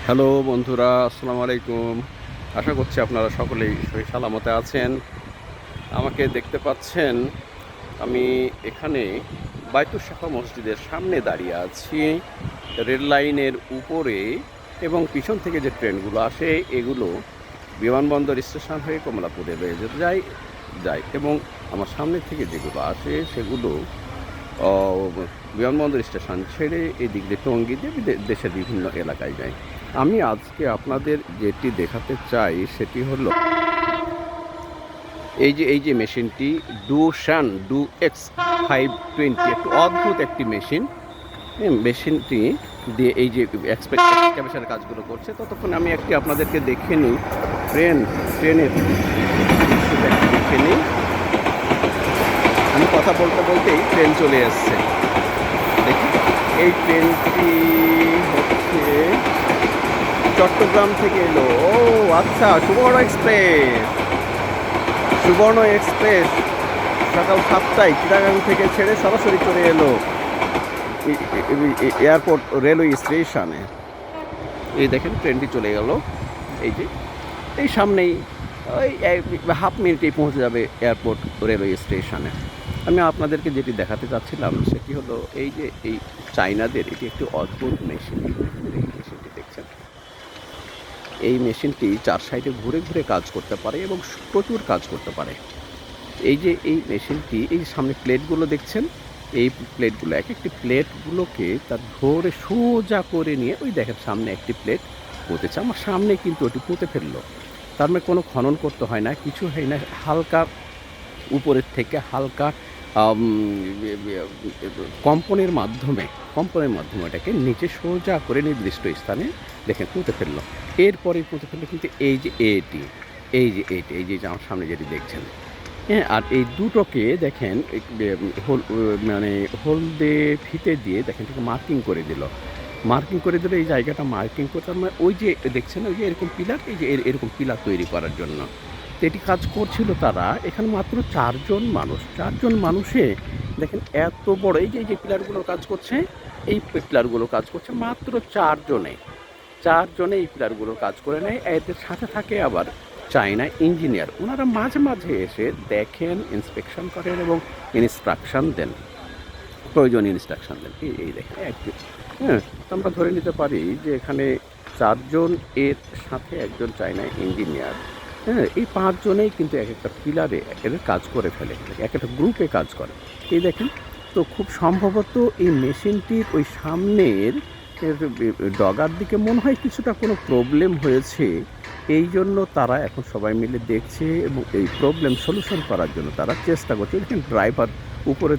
Hello বন্ধুরা, আসসালামু আলাইকুম। আশা করছি আপনারা সকলেই সহি সালামতে আছেন। আমাকে দেখতে পাচ্ছেন, আমি এখানে বায়তুশ শাফা মসজিদের সামনে দাঁড়িয়ে আছি, রেল লাইনের উপরে। এবং পিছন থেকে যে ট্রেনগুলো আসে এগুলো বিমানবন্দর স্টেশন হয়ে কমলাপুরে রয়ে যেতে যায় এবং আমার সামনে থেকে যেগুলো আসে সেগুলো বিমানবন্দর স্টেশন ছেড়ে এদিক দিয়ে টঙ্গী দিয়ে দেশের বিভিন্ন এলাকায় যায়। আমি আজকে আপনাদের যেটি দেখাতে চাই সেটি হলো এই যে মেশিনটি ডু এক্স 520, একটু অদ্ভুত একটি মেশিন। মেশিনটি দিয়ে এই যে এক্সকাভেশনের কাজগুলো করছে। ততক্ষণ আমি একটি আপনাদেরকে দেখে নিই ট্রেনের দৃশ্যটা একটু দেখে নিই। আমি কথা বলতে বলতেই ট্রেন চলে এসছে। দেখি, এই ট্রেনটি হচ্ছে চট্টগ্রাম থেকে এলো। ও আচ্ছা, সুবর্ণ এক্সপ্রেস সকাল 7টায় চিটাগাং থেকে ছেড়ে সরাসরি চলে এলো এয়ারপোর্ট রেলওয়ে স্টেশনে। এই দেখেন ট্রেনটি চলে গেল। এই যে এই সামনেই ওই হাফ মিনিটেই পৌঁছে যাবে এয়ারপোর্ট রেলওয়ে স্টেশনে। আমি আপনাদেরকে যেটি দেখাতে চাচ্ছিলাম সেটি হলো এই যে এই চাইনাদের এটি একটি অদ্ভুত মেশিন। এই মেশিনটি দেখছেন, এই মেশিনটি 4 সাইডে ঘুরে ঘুরে কাজ করতে পারে এবং প্রচুর কাজ করতে পারে। এই যে এই মেশিনটি, এই সামনে প্লেটগুলো দেখছেন, এই প্লেটগুলো একটি প্লেটগুলোকে তার ধরে সোজা করে নিয়ে ওই দেখেন সামনে একটি প্লেট পুঁতেছে। আমার সামনে কিন্তু ওটি পুঁতে ফেললো। তার মানে কোনো খনন করতে হয় না, কিছু হয় না। হালকা উপরের থেকে হালকা কম্পনের মাধ্যমে এটাকে নিচে সোজা করে নির্দিষ্ট স্থানে দেখেন পুঁতে ফেললো। এরপরে পুঁতে ফেললো কিন্তু এই যে আমার সামনে যেটি দেখছেন, হ্যাঁ। আর এই দুটোকে দেখেন মানে হলদে ফিতে দিয়ে দেখেন মার্কিং করে দিল। এই জায়গাটা মার্কিং করতে মানে ওই যে দেখছেন ওই যে এরকম পিলার, এই যে এরকম পিলার তৈরি করার জন্য এটি কাজ করছিল তারা। এখানে মাত্র 4 জন মানুষে দেখেন এত বড় এই যে পিলারগুলো কাজ করছে। এই পিলারগুলো কাজ করছে মাত্র 4 জনে এই পিলারগুলো কাজ করে নেয়। এদের সাথে থাকে আবার চায়না ইঞ্জিনিয়ার। ওনারা মাঝে মাঝে এসে দেখেন, ইন্সপেকশন করেন এবং প্রয়োজনীয় ইনস্ট্রাকশন দেন। এই দেখেন হ্যাঁ, আমরা ধরে নিতে পারি যে এখানে 4 জন, এর সাথে একজন চায়না ইঞ্জিনিয়ার। হ্যাঁ, এই 5 জনেই কিন্তু এক একটা পিলারে এদের কাজ করে ফেলে, এক একটা গ্রুপে কাজ করে। এই দেখেন, তো খুব সম্ভবত এই মেশিনটির ওই সামনের ডগার দিকে মনে হয় কিছুটা কোনো প্রবলেম হয়েছে। এই জন্য তারা এখন সবাই মিলে দেখছে এবং এই প্রবলেম সলিউশন করার জন্য তারা চেষ্টা করছে। দেখেন ড্রাইভার উপরে